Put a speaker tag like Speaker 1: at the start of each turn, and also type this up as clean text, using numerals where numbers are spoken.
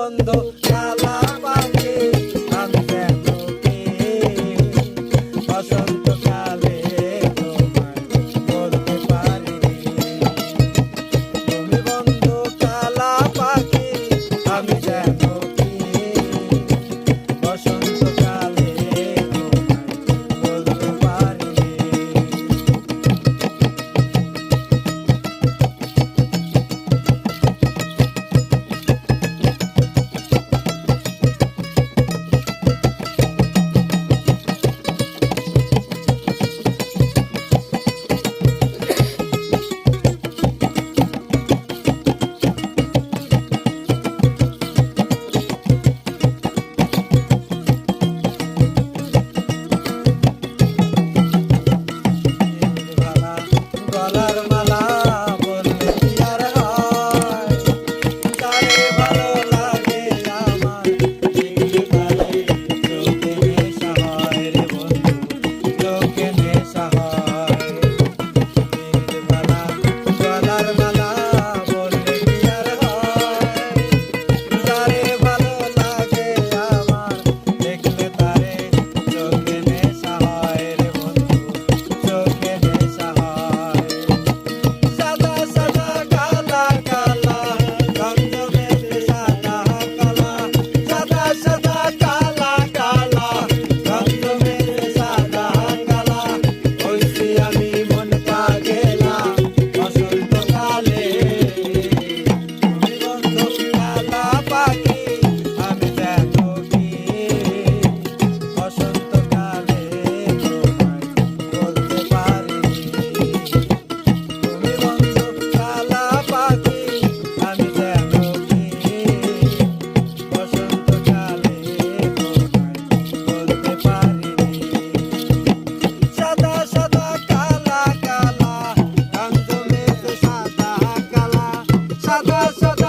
Speaker 1: বন্ধু কালা পাখি আমি যেন কি বসন্তকালে তোমায় বলতে পারি তুমি বন্ধু কালা পাখি আমি যেন কি বসন্তকালে তোমায় বলতে পারি গলার মালা বললে কি আর হয় তারে ভালো লাগে আমার দেখলে তারে চোখে নেশা হয় রে বন্ধু চোখে নেশা হয় গলার মালা বললে কি আর হয় তারে ভালো লাগে আমার দেখলে তারে চোখে নেশা হয় রে বন্ধু চোখে নেশা হয় সাদা সাদা কালা কালা রঙ মেঘে সাদা কালা সাদা সাদা কালা কালা রঙ মেঘে সাদা কালা হইছি আমি মন পাগেলা বসন্তকালে তুমি বন্ধু কালা পাখি আমি যেন কি বসন্তকালে তোমায় বলতে পারি তুমি বন্ধু কালা পাখি আমি যেন কি বসন্তকালে তোমায় বলতে পারি সাদা সাদা কালা কালা রঙ মেঘে সাদা কালা সাদা সাদা